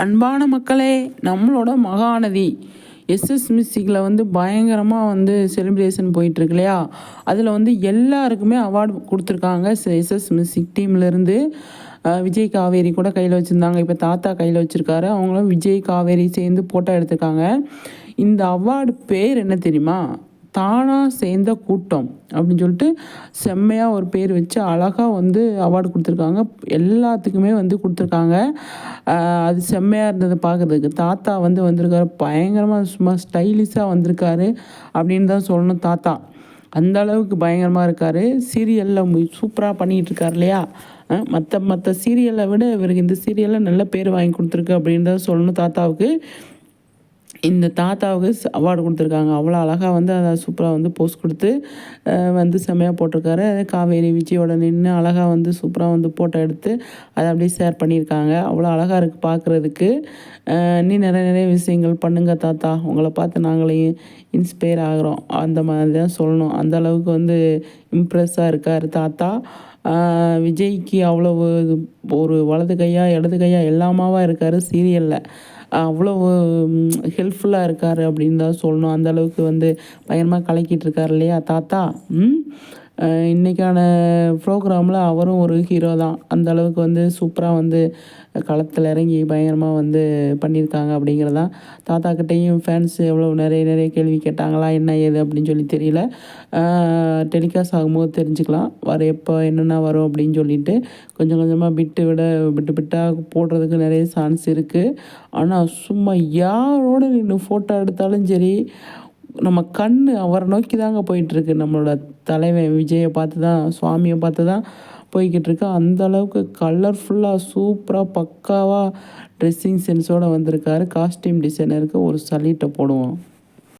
அன்பான மக்களே, நம்மளோட மகாநதி எஸ்எஸ் மியூசிக்கில் வந்து பயங்கரமாக வந்து செலிப்ரேஷன் போயிட்டுருக்கு இல்லையா. அதில் வந்து எல்லாருக்குமே அவார்டு கொடுத்துருக்காங்க. எஸ்எஸ் மியூசிக் டீம்லேருந்து விஜய் காவேரி கூட கையில் வச்சுருந்தாங்க. இப்போ தாத்தா கையில் வச்சுருக்காரு. அவங்களும் விஜய் காவேரி சேர்ந்து ஃபோட்டோ எடுத்திருக்காங்க. இந்த அவார்டு பேர் என்ன தெரியுமா? தானாக சேர்ந்த கூட்டம் அப்படின்னு சொல்லிட்டு செம்மையாக ஒரு பேர் வச்சு அழகாக வந்து அவார்டு கொடுத்துருக்காங்க. எல்லாத்துக்குமே வந்து கொடுத்துருக்காங்க. அது செம்மையாக இருந்தது பார்க்குறதுக்கு. தாத்தா வந்து வந்திருக்காரு, பயங்கரமாக சும்மா ஸ்டைலிஷாக வந்திருக்காரு அப்படின்னு தான் சொல்லணும். தாத்தா அந்த அளவுக்கு பயங்கரமாக இருக்கார். சீரியலில் சூப்பராக பண்ணிகிட்டு இருக்கார் இல்லையா. மற்ற சீரியலை விட இவருக்கு இந்த சீரியலில் நல்ல பேர் வாங்கி கொடுத்துருக்கு அப்படின்னு தான் சொல்லணும். தாத்தாவுக்கு இந்த தாத்தாவுக்கு அவார்டு கொடுத்துருக்காங்க. அவ்வளோ அழகாக வந்து அதை சூப்பராக வந்து போஸ்ட் கொடுத்து வந்து செம்மையாக போட்டிருக்காரு. காவேரி விஜயோட நின்று அழகாக வந்து சூப்பராக வந்து ஃபோட்டோ எடுத்து அதை அப்படியே ஷேர் பண்ணியிருக்காங்க. அவ்வளோ அழகாக இருக்குது பார்க்குறதுக்கு. இன்னும் நிறைய விஷயங்கள் பண்ணுங்கள் தாத்தா, உங்களை பார்த்து நாங்களே இன்ஸ்பயர் ஆகிறோம் அந்த மாதிரி தான் சொல்லணும். அந்த அளவுக்கு வந்து இம்ப்ரெஸ்ஸாக இருக்கார் தாத்தா. விஜய்க்கு அவ்வளோ ஒரு வலது கையாக இடது கையாக எல்லாமாவாக இருக்கார் சீரியலில். அவ்வளோ ஹெல்ப்ஃபுல்லாக இருக்கார் அப்படின்னு தான் சொல்லணும். அந்தளவுக்கு வந்து பயங்கரமாக கலக்கிட்டு இருக்கார் இல்லையா தாத்தா. இன்றைக்கான ப்ரோக்ராமில் அவரும் ஒரு ஹீரோ தான். அந்த அளவுக்கு வந்து சூப்பராக வந்து களத்தில் இறங்கி பயங்கரமாக வந்து பண்ணியிருக்காங்க அப்படிங்கிறதான். தாத்தாக்கிட்டேயும் ஃபேன்ஸ் எவ்வளோ நிறைய கேள்வி கேட்டாங்களா, என்ன ஏது அப்படின்னு சொல்லி தெரியல. டெலிகாஸ்ட் ஆகும்போது தெரிஞ்சுக்கலாம் எப்போ என்னென்ன வரும் அப்படின்னு சொல்லிட்டு. கொஞ்சம் கொஞ்சமாக விட்டாக போடுறதுக்கு நிறைய சான்ஸ் இருக்குது. ஆனால் சும்மா யாரோட நின்று ஃபோட்டோ எடுத்தாலும் சரி, நம்ம கண் அவரை நோக்கி தாங்க போயிட்டுருக்கு. நம்மளோட தலைவன் விஜயை பார்த்து தான், சுவாமியை பார்த்து தான் போய்கிட்டு இருக்கு. அந்த அளவுக்கு கலர்ஃபுல்லாக சூப்பராக பக்காவாக ட்ரெஸ்ஸிங் சென்ஸோடு வந்திருக்காரு. காஸ்டியூம் டிசைனருக்கு ஒரு சல்யூட்டை போடுவோம்.